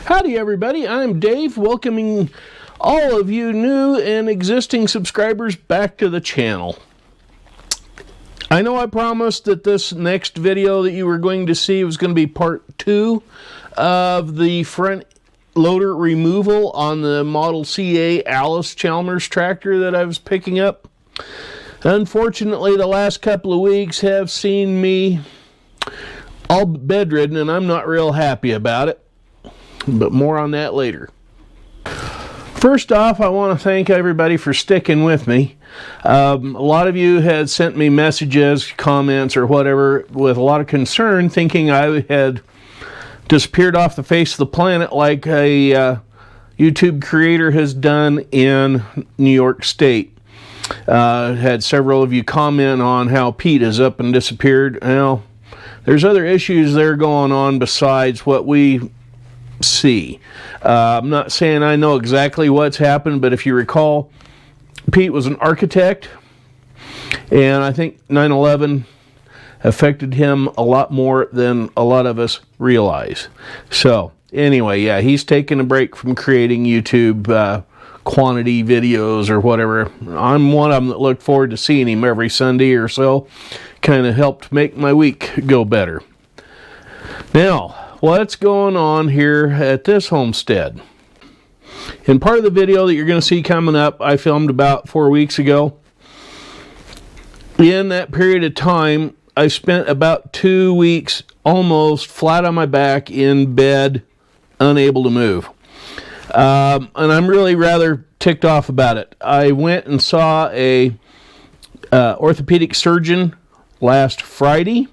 Howdy everybody, I'm Dave, welcoming all of you new and existing subscribers back to the channel. I know I promised that this next video that you were going to see was going to be part 2 of the front loader removal on the Model CA Alice Chalmers tractor that I was picking up. Unfortunately, the last couple of weeks have seen me all bedridden, and I'm not real happy about it. But more on that later. First off, I want to thank everybody for sticking with me. A lot of you had sent me messages, comments, or whatever with a lot of concern, thinking I had disappeared off the face of the planet like a YouTube creator has done in New York State. Had several of you comment on how Pete is up and disappeared. Well, there's other issues there going on besides what we see. I'm not saying I know exactly what's happened, but if you recall, Pete was an architect, and I think 9/11 affected him a lot more than a lot of us realize. So anyway, yeah, he's taking a break from creating YouTube quantity videos or whatever. I'm one of them that look forward to seeing him every Sunday or so. Kind of helped make my week go better. Now, what's going on here at this homestead? In part of the video that you're going to see coming up, I filmed about 4 weeks ago. In that period of time, I spent about 2 weeks almost flat on my back in bed, unable to move. And I'm really rather ticked off about it. I went and saw a orthopedic surgeon last Friday.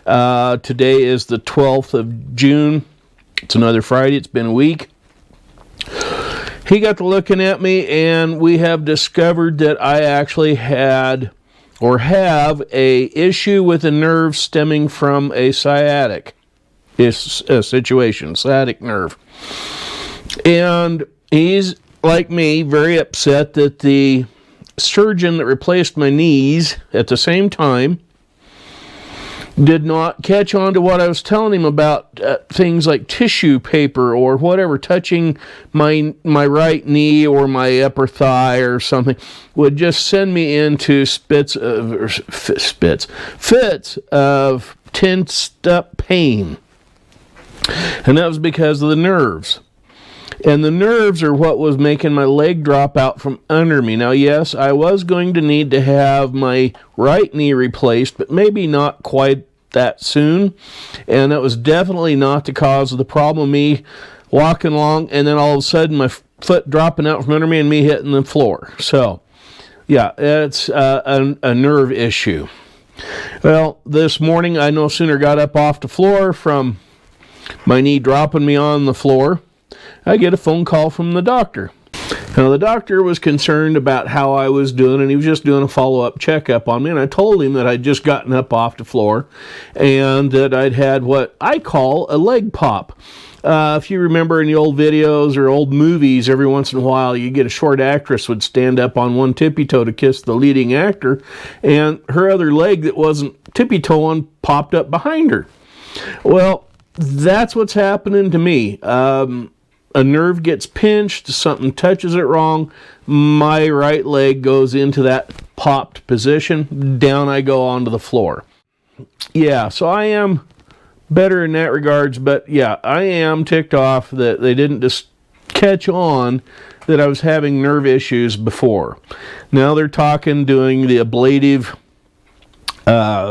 Today is the 12th of June. It's another Friday. It's been a week. He got to looking at me, and we have discovered that I actually had or have a issue with a nerve stemming from a sciatic situation, sciatic nerve. And he's, like me, very upset that the surgeon that replaced my knees at the same time did not catch on to what I was telling him about things like tissue paper or whatever touching my right knee or my upper thigh or something would just send me into fits of tensed up pain. And that was because of the nerves. And the nerves are what was making my leg drop out from under me. Now, yes, I was going to need to have my right knee replaced, but maybe not quite that soon. And that was definitely not the cause of the problem. Me walking along and then all of a sudden my foot dropping out from under me and me hitting the floor. So, yeah, it's a nerve issue. Well, this morning I no sooner got up off the floor from my knee dropping me on the floor, I get a phone call from the doctor. Now, the doctor was concerned about how I was doing, and he was just doing a follow-up checkup on me, and I told him that I'd just gotten up off the floor and that I'd had what I call a leg pop. If you remember in the old videos or old movies, every once in a while you get a short actress would stand up on one tippy toe to kiss the leading actor, and her other leg that wasn't tippy toe on popped up behind her. Well, that's what's happening to me. A nerve gets pinched, something touches it wrong, my right leg goes into that popped position, down I go onto the floor. Yeah, so I am better in that regards, but yeah, I am ticked off that they didn't just catch on that I was having nerve issues before. Now they're talking doing the ablative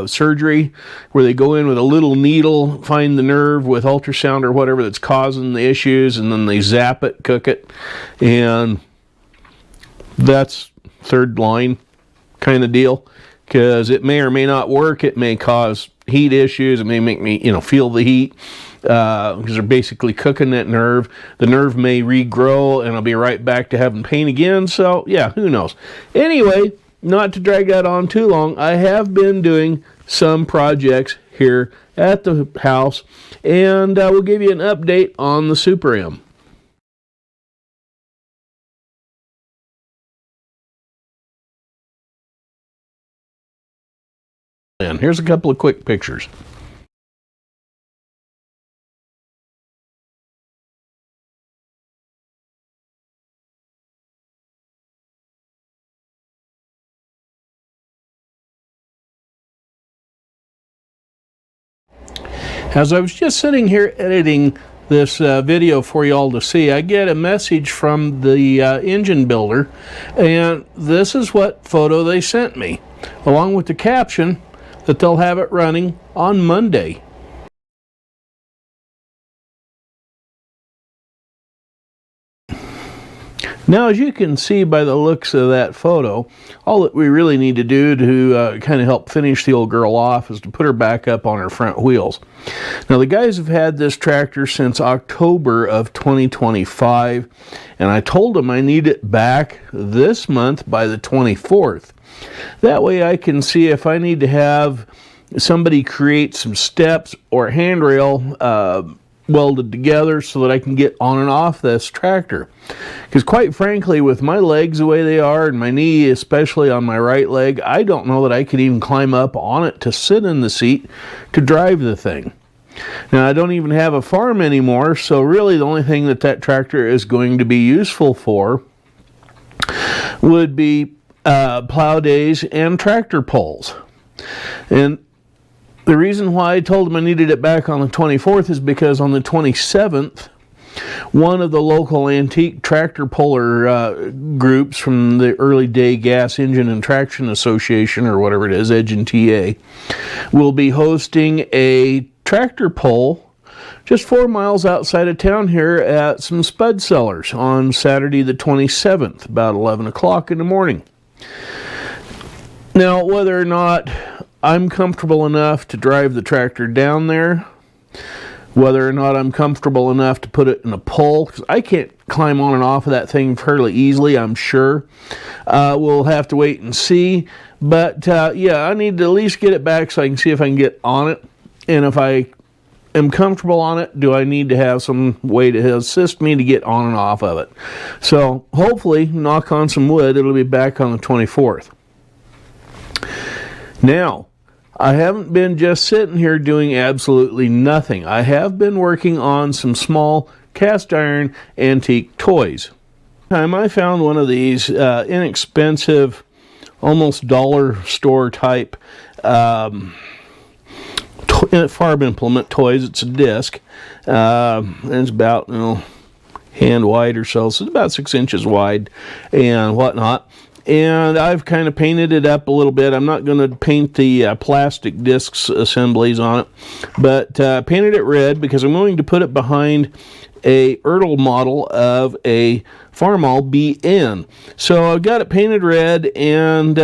surgery where they go in with a little needle, find the nerve with ultrasound or whatever that's causing the issues, and then they zap it, cook it, and that's third line kind of deal, because it may or may not work. It may cause heat issues. It may make me feel the heat because they're basically cooking that nerve. The nerve may regrow and I'll be right back to having pain again. So yeah, who knows. Anyway, not to drag that on too long, I have been doing some projects here at the house, and I will give you an update on the Super M. And here's a couple of quick pictures. As I was just sitting here editing this video for you all to see, I get a message from the engine builder, and this is what photo they sent me, along with the caption that they'll have it running on Monday. Now, as you can see by the looks of that photo, all that we really need to do to kind of help finish the old girl off is to put her back up on her front wheels. Now, the guys have had this tractor since October of 2025, and I told them I need it back this month by the 24th. That way I can see if I need to have somebody create some steps or handrail welded together so that I can get on and off this tractor. Because quite frankly, with my legs the way they are and my knee, especially on my right leg, I don't know that I could even climb up on it to sit in the seat to drive the thing. Now, I don't even have a farm anymore, so really the only thing that that tractor is going to be useful for would be plow days and tractor pulls. And the reason why I told them I needed it back on the 24th is because on the 27th, one of the local antique tractor puller groups from the Early Day Gas Engine and Traction Association, or whatever it is, EDGE and TA, will be hosting a tractor pull just 4 miles outside of town here at some spud sellers on Saturday the 27th, about 11 o'clock in the morning. Now, whether or not I'm comfortable enough to drive the tractor down there, whether or not I'm comfortable enough to put it in a pull, because I can't climb on and off of that thing fairly easily, I'm sure. We'll have to wait and see. But yeah, I need to at least get it back so I can see if I can get on it. And if I am comfortable on it, do I need to have some way to assist me to get on and off of it? So hopefully, knock on some wood, it'll be back on the 24th. Now, I haven't been just sitting here doing absolutely nothing. I have been working on some small cast iron antique toys. I found one of these inexpensive, almost dollar store type farm implement toys. It's a disc. And it's about, hand wide or so. So it's about 6 inches wide and whatnot. And I've kind of painted it up a little bit. I'm not going to paint the plastic discs assemblies on it, but painted it red because I'm going to put it behind a Ertl model of a Farmall BN. So I've got it painted red, and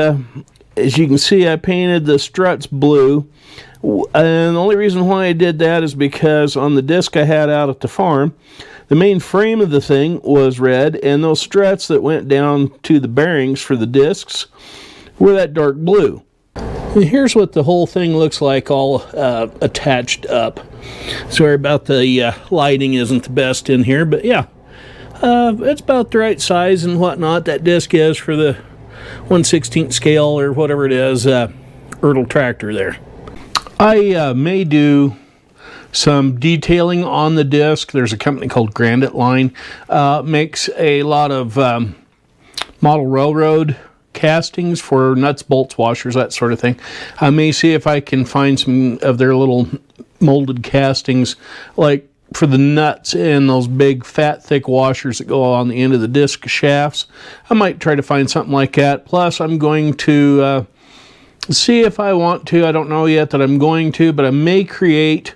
as you can see, I painted the struts blue. And the only reason why I did that is because on the disc I had out at the farm, the main frame of the thing was red, and those struts that went down to the bearings for the discs were that dark blue. And here's what the whole thing looks like all attached up. Sorry about the lighting isn't the best in here, but yeah, it's about the right size and whatnot. That disc is for the 1/16 scale or whatever it is, Ertl tractor there. I may do some detailing on the disc. There's a company called Granite Line, makes a lot of model railroad castings for nuts, bolts, washers, that sort of thing. I may see if I can find some of their little molded castings, like for the nuts and those big fat thick washers that go on the end of the disc shafts. I might try to find something like that. Plus I'm going to see if I want to. I don't know yet that I'm going to, but I may create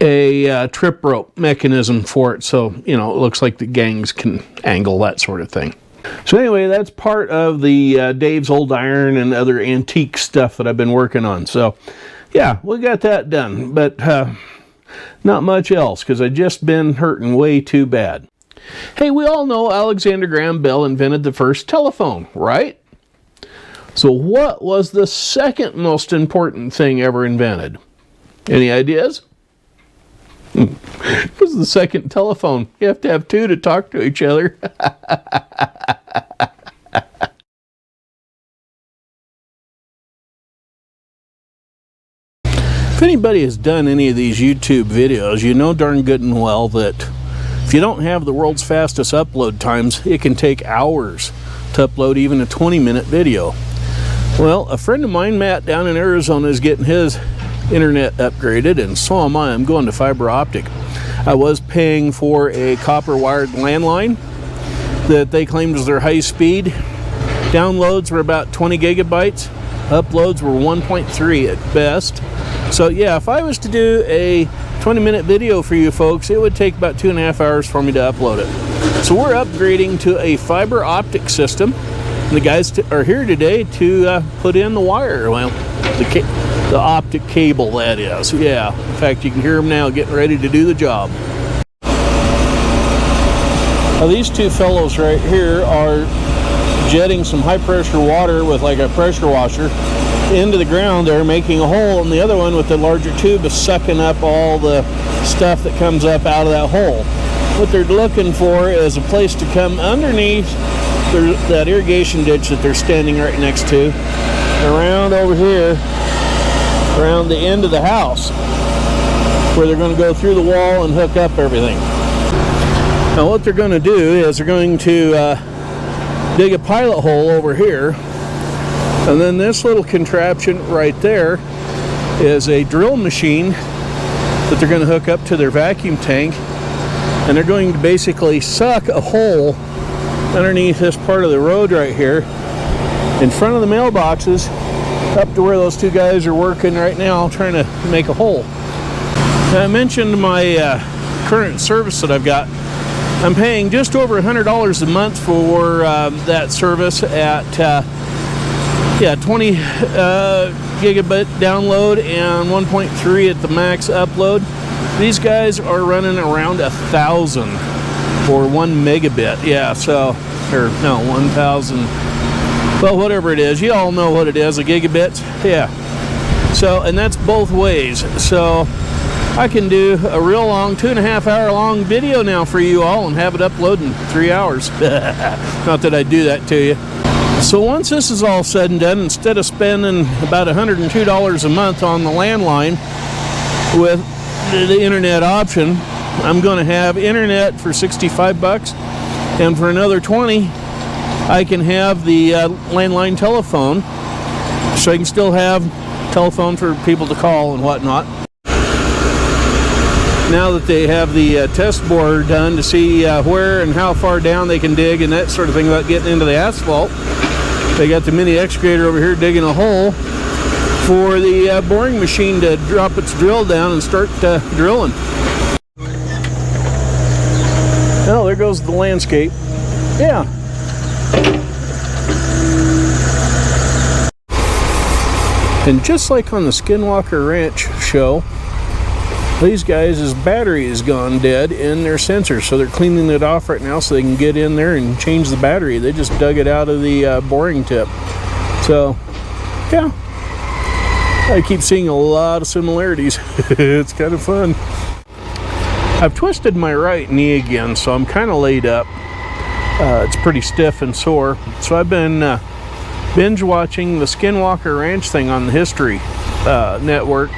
a trip rope mechanism for it, so it looks like the gangs can angle, that sort of thing. So anyway, that's part of the Dave's Old Iron and other antique stuff that I've been working on. So yeah, we got that done, but not much else because I just been hurting way too bad. Hey, we all know Alexander Graham Bell invented the first telephone, right? So what was the second most important thing ever invented? Any ideas? It was the second telephone. You have to have two to talk to each other. If anybody has done any of these YouTube videos, you know darn good and well that if you don't have the world's fastest upload times, it can take hours to upload even a 20-minute video. Well, a friend of mine, Matt, down in Arizona, is getting his internet upgraded, and so am I. I'm going to fiber optic. I was paying for a copper wired landline that they claimed was their high speed. Downloads were about 20 gigabytes. Uploads were 1.3 at best. So yeah, if I was to do a 20-minute video for you folks, it would take about 2.5 hours for me to upload it. So we're upgrading to a fiber optic system. And the guys are here today to put in the wire. Well, the optic cable, that is. Yeah, in fact, you can hear them now getting ready to do the job. Now, these two fellows right here are jetting some high pressure water with like a pressure washer into the ground there, making a hole, and the other one with the larger tube is sucking up all the stuff that comes up out of that hole. What they're looking for is a place to come underneath that irrigation ditch that they're standing right next to, around over here, around the end of the house, where they're going to go through the wall and hook up everything. Now what they're going to do is they're going to dig a pilot hole over here, and then this little contraption right there is a drill machine that they're going to hook up to their vacuum tank, and they're going to basically suck a hole underneath this part of the road right here in front of the mailboxes up to where those two guys are working right now trying to make a hole. Now, I mentioned my current service that I've got. I'm paying just over $100 a month for that service at 20 gigabit download and 1.3 at the max upload. These guys are running around 1,000 for 1 megabit. Yeah, so, or no, 1,000. Well, whatever it is, you all know what it is, a gigabit. Yeah. So, and that's both ways. So I can do a real long 2.5 hour long video now for you all and have it upload in 3 hours. Not that I do that to you. So once this is all said and done, instead of spending about $102 a month on the landline with the internet option, I'm going to have internet for 65 bucks, and for another 20 I can have the landline telephone, so I can still have telephone for people to call and whatnot. Now that they have the test bore done to see where and how far down they can dig and that sort of thing without getting into the asphalt, they got the mini excavator over here digging a hole for the boring machine to drop its drill down and start drilling. Oh, there goes the landscape. Yeah. And just like on the Skinwalker Ranch show, these guys' battery has gone dead in their sensor, so they're cleaning it off right now so they can get in there and change the battery. They just dug it out of the boring tip. So, yeah, I keep seeing a lot of similarities. It's kind of fun. I've twisted my right knee again, so I'm kind of laid up. It's pretty stiff and sore. So I've been binge watching the Skinwalker Ranch thing on the History Network,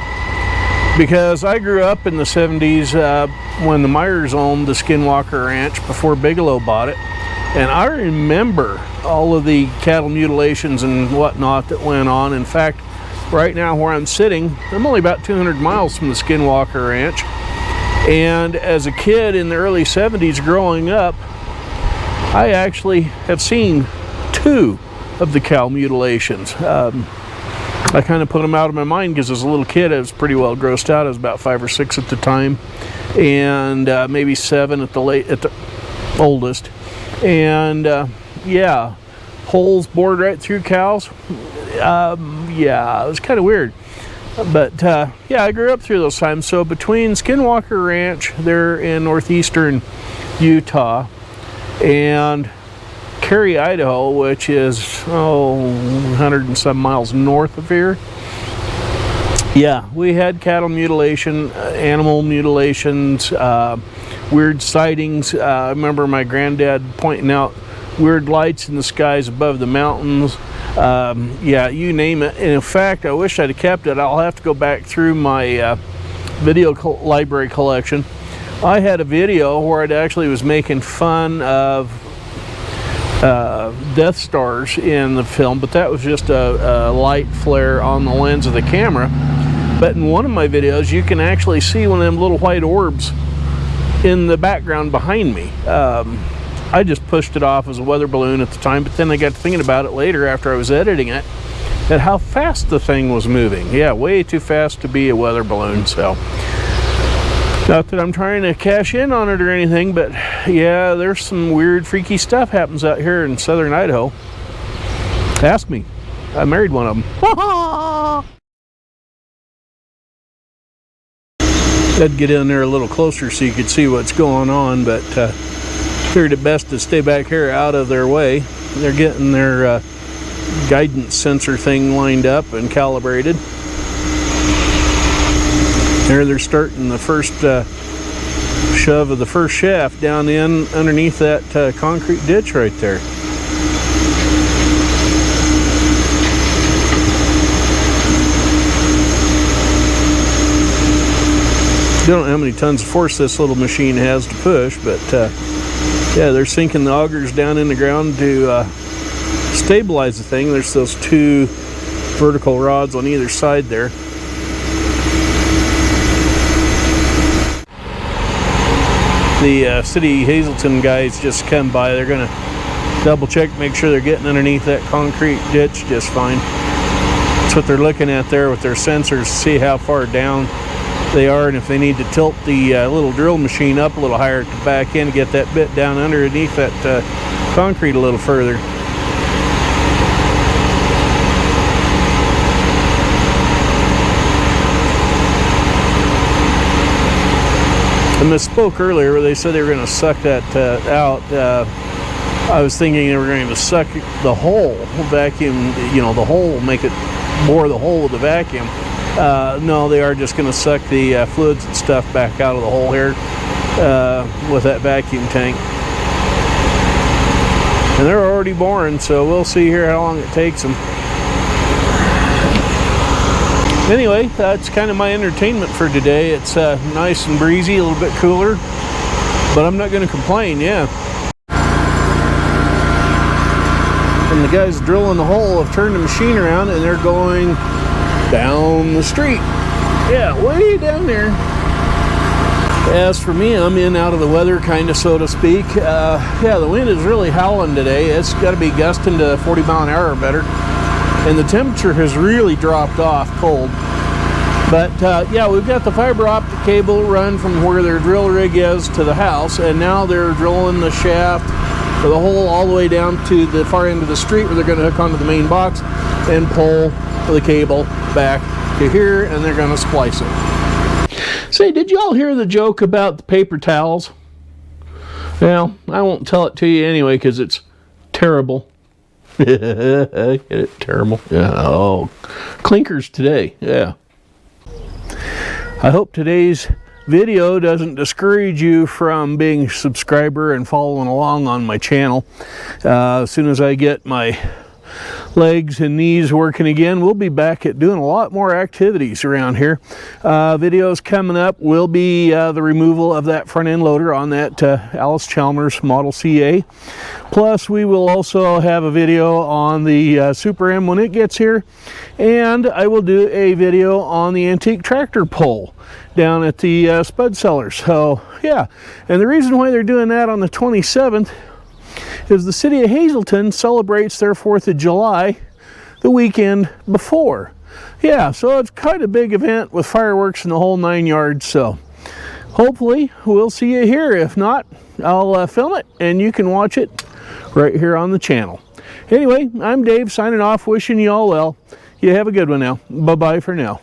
because I grew up in the 70s when the Myers owned the Skinwalker Ranch before Bigelow bought it. And I remember all of the cattle mutilations and whatnot that went on. In fact, right now where I'm sitting, I'm only about 200 miles from the Skinwalker Ranch. And as a kid in the early 70s growing up, I actually have seen 2 of the cow mutilations. I kind of put them out of my mind because as a little kid I was pretty well grossed out. I was about 5 or 6 at the time, and maybe 7 at the oldest. And yeah, holes bored right through cows. Yeah, it was kind of weird. But yeah, I grew up through those times. So between Skinwalker Ranch there in northeastern Utah and Cary, Idaho, which is 100 and some miles north of here, yeah, we had cattle mutilation, animal mutilations, weird sightings. I remember my granddad pointing out weird lights in the skies above the mountains. Yeah, you name it. And in fact, I wish I'd have kept it. I'll have to go back through my video library collection. I had a video where it actually was making fun of Death Stars in the film, but that was just a light flare on the lens of the camera. But in one of my videos, you can actually see one of them little white orbs in the background behind me. I just pushed it off as a weather balloon at the time, but then I got to thinking about it later after I was editing it, at how fast the thing was moving. Yeah, way too fast to be a weather balloon. So not that I'm trying to cash in on it or anything, but yeah, there's some weird, freaky stuff happens out here in southern Idaho. Ask me. I married one of them. I'd get in there a little closer so you could see what's going on, but figured it best to stay back here out of their way. They're getting their guidance sensor thing lined up and calibrated. There they're starting the first shove of the first shaft down in underneath that concrete ditch right there. Don't know how many tons of force this little machine has to push, but yeah, they're sinking the augers down in the ground to stabilize the thing. There's those two vertical rods on either side there. The City Hazelton guys just come by. They're gonna double check, make sure they're getting underneath that concrete ditch just fine. That's what they're looking at there with their sensors, see how far down they are, and if they need to tilt the little drill machine up a little higher to back in, get that bit down underneath that concrete a little further. I misspoke earlier where they said they were going to suck that out. I was thinking they were going to suck the hole, vacuum, you know, the hole, make it bore the hole with the vacuum. No, they are just going to suck the fluids and stuff back out of the hole here with that vacuum tank. And they're already boring, so we'll see here how long it takes them. Anyway, that's kind of my entertainment for today. It's nice and breezy, a little bit cooler, but I'm not going to complain, yeah. And the guys drilling the hole have turned the machine around and they're going down the street. Yeah, way down there. As for me, I'm in out of the weather, kind of, so to speak. Yeah, the wind is really howling today. It's got to be gusting to 40 mile an hour or better. And the temperature has really dropped off cold. But yeah, we've got the fiber optic cable run from where their drill rig is to the house, and now they're drilling the shaft for the hole all the way down to the far end of the street where they're going to hook onto the main box and pull the cable back to here, and they're going to splice it. Say, did y'all hear the joke about the paper towels? Well, I won't tell it to you anyway because it's terrible. Terrible. Yeah. Oh, clinkers today. Yeah. I hope today's video doesn't discourage you from being a subscriber and following along on my channel. As soon as I get my legs and knees working again, we'll be back at doing a lot more activities around here. Videos coming up will be the removal of that front end loader on that Alice Chalmers Model CA. Plus we will also have a video on the Super M when it gets here, and I will do a video on the antique tractor pull down at the Spud Cellar. So yeah, and the reason why they're doing that on the 27th is the city of Hazelton celebrates their 4th of July the weekend before. Yeah, so it's quite a big event with fireworks and the whole 9 yards. So hopefully we'll see you here. If not, I'll film it and you can watch it right here on the channel. Anyway, I'm Dave signing off, wishing you all well. You have a good one now. Bye-bye for now.